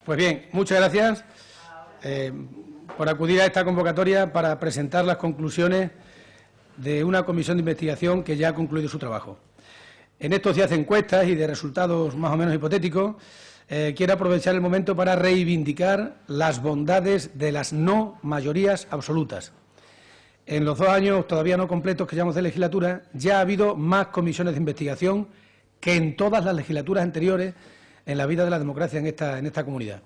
Pues bien, muchas gracias por acudir a esta convocatoria para presentar las conclusiones de una comisión de investigación que ya ha concluido su trabajo. En esto se hacen encuestas y de resultados más o menos hipotéticos, quiero aprovechar el momento para reivindicar las bondades de las no mayorías absolutas. En los 2 años todavía no completos que llevamos de legislatura, ya ha habido más comisiones de investigación que en todas las legislaturas anteriores en la vida de la democracia en esta comunidad.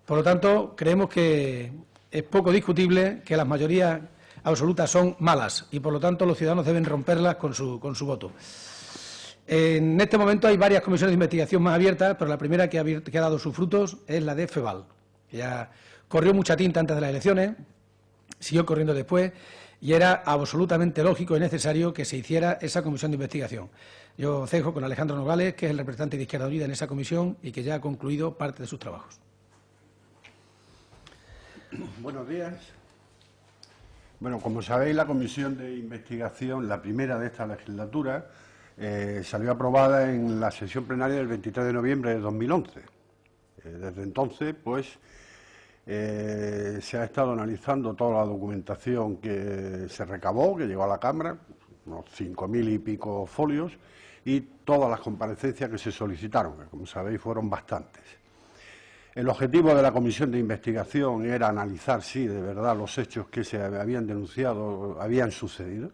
Por lo tanto, creemos que es poco discutible que las mayorías absolutas son malas y, por lo tanto, los ciudadanos deben romperlas con su voto. En este momento hay varias comisiones de investigación más abiertas, pero la primera que ha dado sus frutos es la de FEVAL, que ya corrió mucha tinta antes de las elecciones, siguió corriendo después, y era absolutamente lógico y necesario que se hiciera esa comisión de investigación. Yo cejo con Alejandro Nogales, que es el representante de Izquierda Unida en esa comisión y que ya ha concluido parte de sus trabajos. Buenos días. Bueno, como sabéis, la comisión de investigación, la primera de esta legislatura, salió aprobada en la sesión plenaria del 23 de noviembre de 2011. Desde entonces, pues, se ha estado analizando toda la documentación que se recabó, que llegó a la Cámara, unos 5.000 y pico folios, y todas las comparecencias que se solicitaron, que como sabéis fueron bastantes. El objetivo de la comisión de investigación era analizar si de verdad los hechos que se habían denunciado habían sucedido.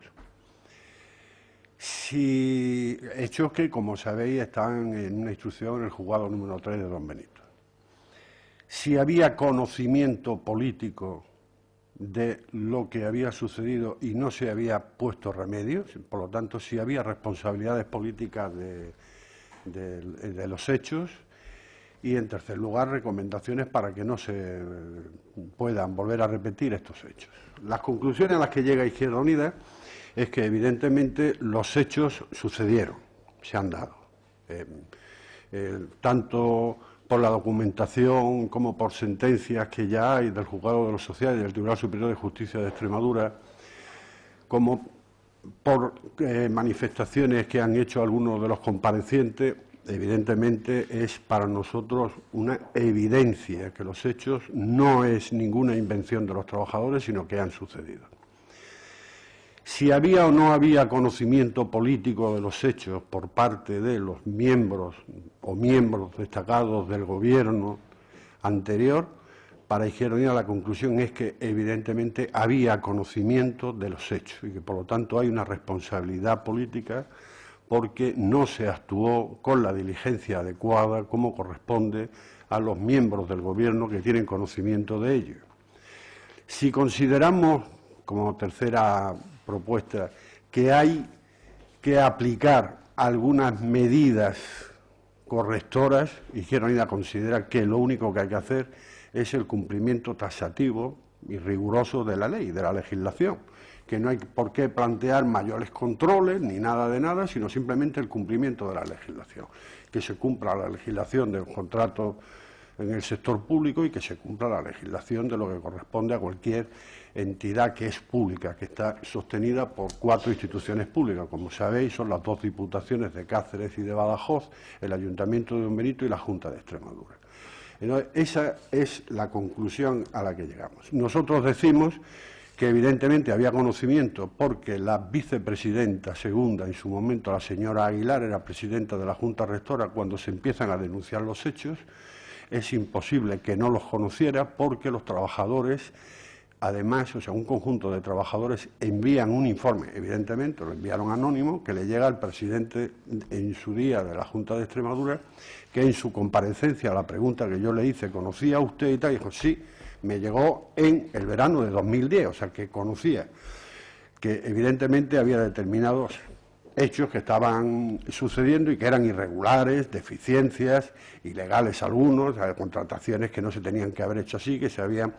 Si hechos que, como sabéis, están en una instrucción en el juzgado número 3 de Don Benito. Si había conocimiento político de lo que había sucedido y no se había puesto remedio, por lo tanto, si había responsabilidades políticas de los hechos, y, en tercer lugar, recomendaciones para que no se puedan volver a repetir estos hechos. Las conclusiones a las que llega Izquierda Unida es que, evidentemente, los hechos sucedieron, se han dado, tanto por la documentación como por sentencias que ya hay del Juzgado de lo Social y del Tribunal Superior de Justicia de Extremadura, como por manifestaciones que han hecho algunos de los comparecientes. Evidentemente es para nosotros una evidencia que los hechos no es ninguna invención de los trabajadores, sino que han sucedido. Si había o no había conocimiento político de los hechos por parte de los miembros o miembros destacados del Gobierno anterior, para Izquierda Unida la conclusión es que evidentemente había conocimiento de los hechos y que por lo tanto hay una responsabilidad política porque no se actuó con la diligencia adecuada como corresponde a los miembros del Gobierno que tienen conocimiento de ello. Si consideramos, como tercera propuesta, que hay que aplicar algunas medidas correctoras, Izquierda Unida considera que lo único que hay que hacer es el cumplimiento taxativo y riguroso de la ley, de la legislación, que no hay por qué plantear mayores controles ni nada de nada, sino simplemente el cumplimiento de la legislación, que se cumpla la legislación del contrato en el sector público y que se cumpla la legislación de lo que corresponde a cualquier entidad que es pública, que está sostenida por 4 instituciones públicas. Como sabéis, son las 2 diputaciones de Cáceres y de Badajoz, el Ayuntamiento de Don Benito y la Junta de Extremadura. Entonces, esa es la conclusión a la que llegamos. Nosotros decimos que evidentemente había conocimiento porque la vicepresidenta segunda, en su momento la señora Aguilar, era presidenta de la Junta Rectora cuando se empiezan a denunciar los hechos. Es imposible que no los conociera porque los trabajadores, además, o sea, un conjunto de trabajadores envían un informe, evidentemente lo enviaron anónimo, que le llega al presidente en su día de la Junta de Extremadura, que en su comparecencia a la pregunta que yo le hice, ¿conocía usted y tal? Y dijo, sí, me llegó en el verano de 2010, o sea, que conocía que evidentemente había determinados hechos que estaban sucediendo y que eran irregulares, deficiencias, ilegales algunos, contrataciones que no se tenían que haber hecho así, que se habían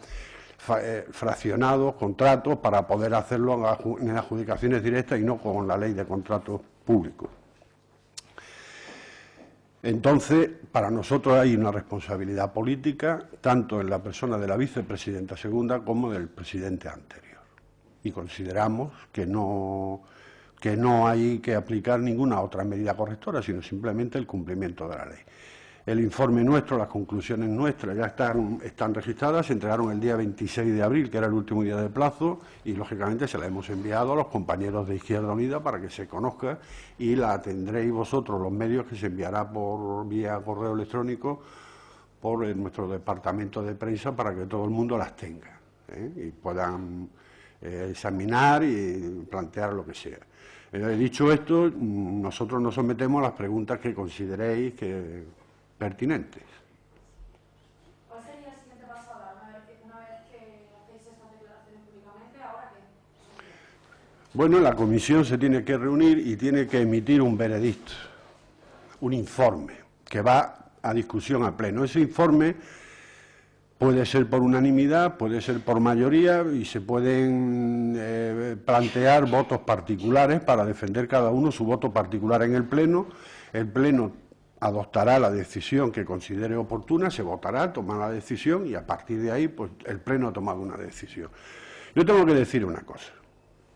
fraccionado contratos para poder hacerlo en adjudicaciones directas y no con la ley de contratos públicos. Entonces, para nosotros hay una responsabilidad política, tanto en la persona de la vicepresidenta segunda como del presidente anterior. Y consideramos que no hay que aplicar ninguna otra medida correctora, sino simplemente el cumplimiento de la ley. el informe nuestro, las conclusiones nuestras ya están registradas, se entregaron el día 26 de abril, que era el último día de plazo, y lógicamente se la hemos enviado a los compañeros de Izquierda Unida para que se conozca, y la tendréis vosotros, los medios, que se enviará por vía correo electrónico por nuestro departamento de prensa para que todo el mundo las tenga, y puedan examinar y plantear lo que sea. Dicho esto, nosotros nos sometemos a las preguntas que consideréis pertinentes. ¿Cuál sería el siguiente paso ahora, una vez que hacéis estas declaraciones públicamente? ¿Ahora qué? Bueno, la comisión se tiene que reunir y tiene que emitir un veredicto, un informe, que va a discusión a pleno. Ese informe puede ser por unanimidad, puede ser por mayoría, y se pueden plantear votos particulares para defender cada uno su voto particular en el Pleno. El Pleno adoptará la decisión que considere oportuna, se votará, tomará la decisión, y a partir de ahí pues el Pleno ha tomado una decisión. Yo tengo que decir una cosa,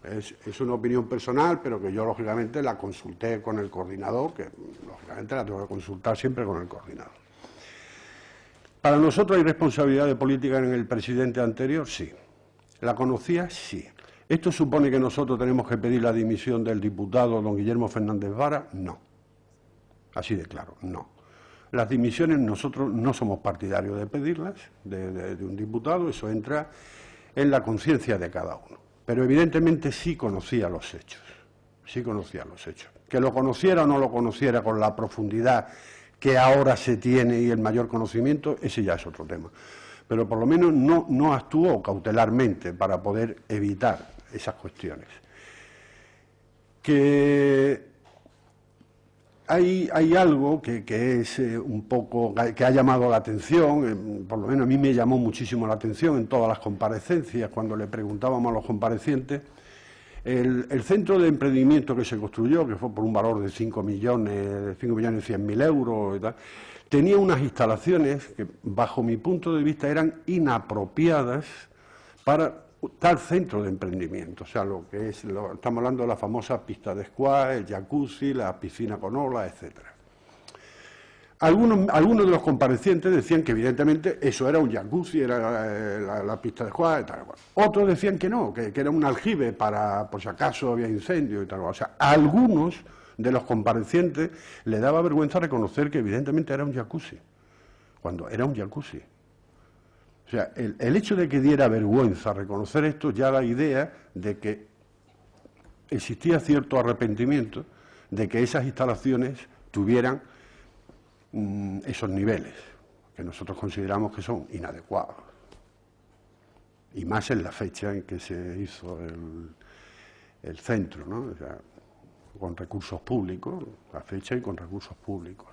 es una opinión personal, pero que yo lógicamente la consulté con el coordinador, que lógicamente la tengo que consultar siempre con el coordinador. Para nosotros hay responsabilidad de política en el presidente anterior, sí. ¿La conocía? Sí. ¿Esto supone que nosotros tenemos que pedir la dimisión del diputado don Guillermo Fernández Vara? No. Así de claro, no. Las dimisiones nosotros no somos partidarios de pedirlas de un diputado, eso entra en la conciencia de cada uno. Pero evidentemente sí conocía los hechos, sí conocía los hechos. Que lo conociera o no lo conociera con la profundidad que ahora se tiene y el mayor conocimiento, ese ya es otro tema. Pero por lo menos no actuó cautelarmente para poder evitar esas cuestiones. Que hay algo que es un poco, que ha llamado la atención, por lo menos a mí me llamó muchísimo la atención en todas las comparecencias, cuando le preguntábamos a los comparecientes, el centro de emprendimiento que se construyó, que fue por un valor de 5.100.000 euros y tal, tenía unas instalaciones que, bajo mi punto de vista, eran inapropiadas para tal centro de emprendimiento, o sea, lo que es, estamos hablando de la famosa pista de squash, el jacuzzi, la piscina con olas, etcétera. Algunos de los comparecientes decían que evidentemente eso era un jacuzzi, era la pista de squash y tal. Otros decían que no, que era un aljibe para, por si acaso había incendio y tal. O sea, a algunos de los comparecientes le daba vergüenza reconocer que evidentemente era un jacuzzi, cuando era un jacuzzi. O sea, el hecho de que diera vergüenza reconocer esto ya da idea de que existía cierto arrepentimiento de que esas instalaciones tuvieran esos niveles, que nosotros consideramos que son inadecuados. Y más en la fecha en que se hizo el centro, ¿no? O sea, con recursos públicos, la fecha y con recursos públicos.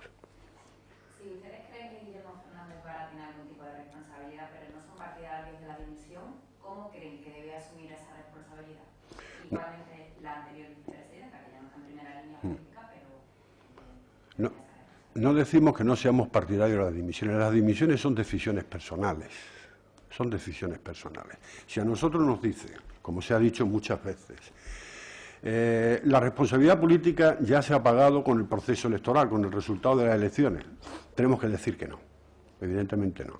Si ustedes creen que Guillermo Fernández Vara tiene algún tipo de responsabilidad, pero no son partidarios de la dimisión, ¿cómo creen que debe asumir esa responsabilidad? Igualmente la anterior vicepresidenta, que ya no está en primera línea política, pero... No decimos que no seamos partidarios de las dimisiones. Las dimisiones son decisiones personales. Son decisiones personales. Si a nosotros nos dicen, como se ha dicho muchas veces, la responsabilidad política ya se ha pagado con el proceso electoral, con el resultado de las elecciones, tenemos que decir que no. Evidentemente no.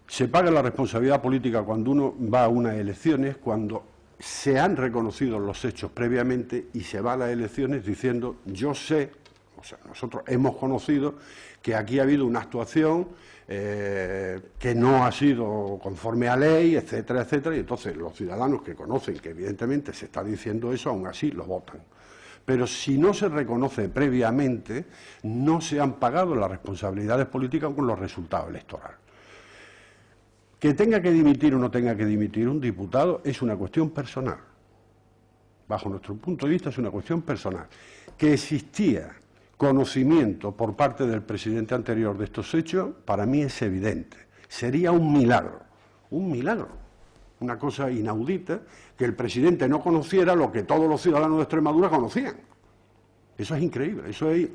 Se paga la responsabilidad política cuando uno va a unas elecciones, cuando se han reconocido los hechos previamente y se va a las elecciones diciendo, yo sé, o sea, nosotros hemos conocido que aquí ha habido una actuación que no ha sido conforme a ley, etcétera, etcétera, y entonces los ciudadanos que conocen que evidentemente se está diciendo eso, aún así lo votan. Pero si no se reconoce previamente, no se han pagado las responsabilidades políticas con los resultados electorales. Que tenga que dimitir o no tenga que dimitir un diputado es una cuestión personal. Bajo nuestro punto de vista es una cuestión personal. Que existía conocimiento por parte del presidente anterior de estos hechos, para mí es evidente. Sería un milagro, una cosa inaudita, que el presidente no conociera lo que todos los ciudadanos de Extremadura conocían. Eso es increíble, eso es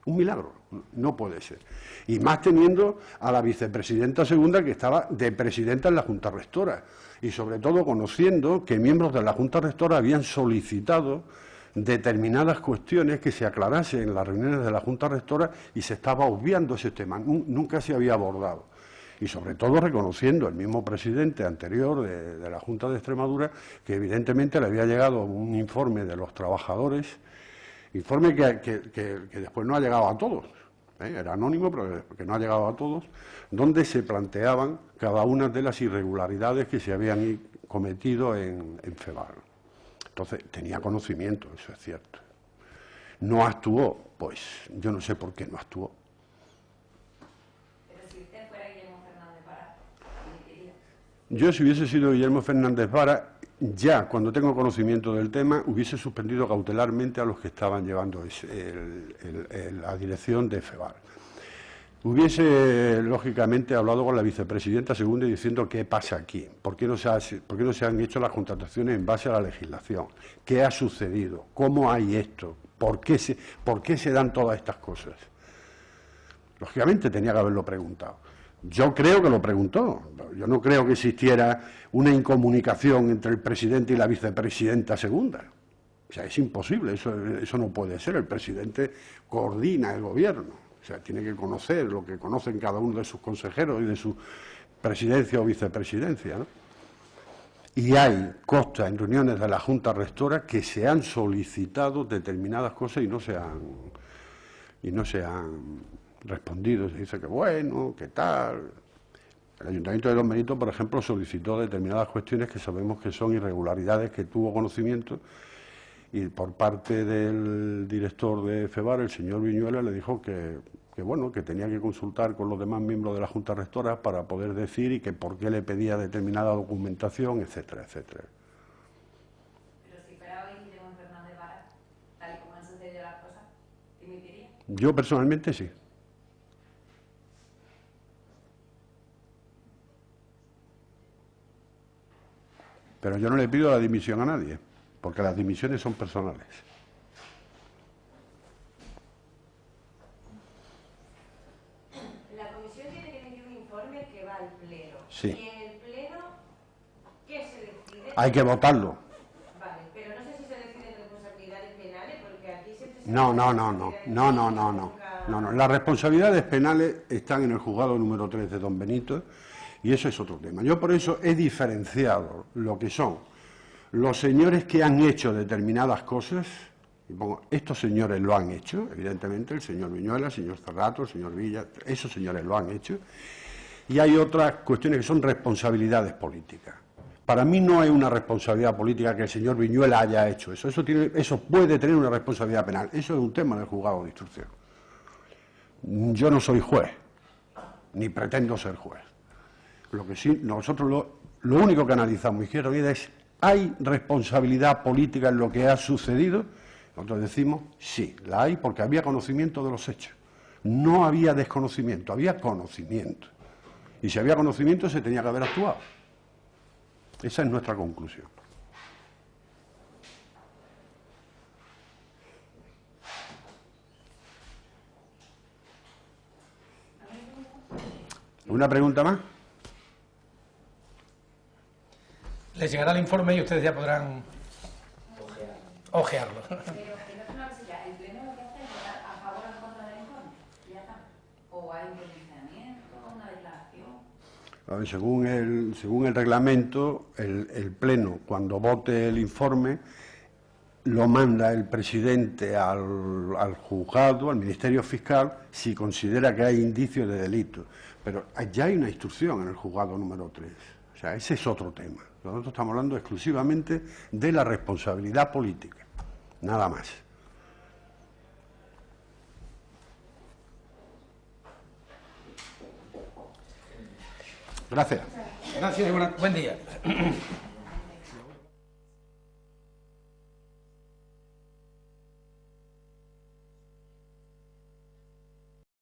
un milagro, no puede ser. Y más teniendo a la vicepresidenta segunda que estaba de presidenta en la Junta Rectora, y sobre todo conociendo que miembros de la Junta Rectora habían solicitado determinadas cuestiones que se aclarase en las reuniones de la Junta Rectora y se estaba obviando ese tema, nunca se había abordado. Y sobre todo reconociendo el mismo presidente anterior de la Junta de Extremadura que evidentemente le había llegado un informe de los trabajadores, informe que después no ha llegado a todos, era anónimo pero que no ha llegado a todos, donde se planteaban cada una de las irregularidades que se habían cometido en FEVAR. Entonces tenía conocimiento, eso es cierto. No actuó, pues yo no sé por qué no actuó. Yo, si hubiese sido Guillermo Fernández Vara, ya cuando tengo conocimiento del tema, hubiese suspendido cautelarmente a los que estaban llevando la dirección de FEVAR. Hubiese, lógicamente, hablado con la vicepresidenta segunda y diciendo qué pasa aquí, por qué no se han hecho las contrataciones en base a la legislación, qué ha sucedido, cómo hay esto, por qué se dan todas estas cosas. Lógicamente tenía que haberlo preguntado. Yo creo que lo preguntó. Yo no creo que existiera una incomunicación entre el presidente y la vicepresidenta segunda. O sea, es imposible, eso no puede ser. El presidente coordina el gobierno. O sea, tiene que conocer lo que conocen cada uno de sus consejeros y de su presidencia o vicepresidencia, ¿no? Y consta en reuniones de la Junta Rectora que se han solicitado determinadas cosas y no se han respondido. Se dice que bueno, que tal. El Ayuntamiento de Don Benito, por ejemplo, solicitó determinadas cuestiones que sabemos que son irregularidades que tuvo conocimiento, y por parte del director de FEVAR, el señor Viñuela, le dijo que bueno, que tenía que consultar con los demás miembros de la Junta Rectora para poder decir y que por qué le pedía determinada documentación, etcétera, etcétera. Pero si fuera hoy Guillermo Fernández Vara, tal y como han sucedido las cosas, ¿dimitiría? Yo personalmente sí. Pero yo no le pido la dimisión a nadie, porque las dimisiones son personales. La comisión tiene que emitir un informe que va al Pleno. Sí. Y en el Pleno, ¿qué se decide? Hay que votarlo. Vale, pero no sé si se deciden responsabilidades penales, porque aquí siempre se... No. Las responsabilidades penales están en el juzgado número 3 de Don Benito, y eso es otro tema. Yo por eso he diferenciado lo que son los señores que han hecho determinadas cosas, y pongo, estos señores lo han hecho, evidentemente, el señor Viñuela, el señor Cerrato, el señor Villa, esos señores lo han hecho, y hay otras cuestiones que son responsabilidades políticas. Para mí no es una responsabilidad política que el señor Viñuela haya hecho eso. Eso puede tener una responsabilidad penal. Eso es un tema del juzgado de instrucción. Yo no soy juez, ni pretendo ser juez. Lo que sí, nosotros lo único que analizamos Izquierda Unida es: ¿hay responsabilidad política en lo que ha sucedido? Nosotros decimos sí, la hay, porque había conocimiento de los hechos. No había desconocimiento, había conocimiento. Y si había conocimiento, se tenía que haber actuado. Esa es nuestra conclusión. ¿Una pregunta más? Les llegará el informe y ustedes ya podrán ojearlo. Pero que no es una cosilla, el Pleno lo que hace es votar a favor o en contra del informe, y ya está. O hay un pronunciamiento, una declaración. Según el reglamento, el Pleno, cuando vote el informe, lo manda el presidente al juzgado, al Ministerio Fiscal, si considera que hay indicios de delito. Pero ya hay una instrucción en el juzgado número 3. O sea, ese es otro tema. Nosotros estamos hablando exclusivamente de la responsabilidad política, nada más. Gracias. Gracias y buen día.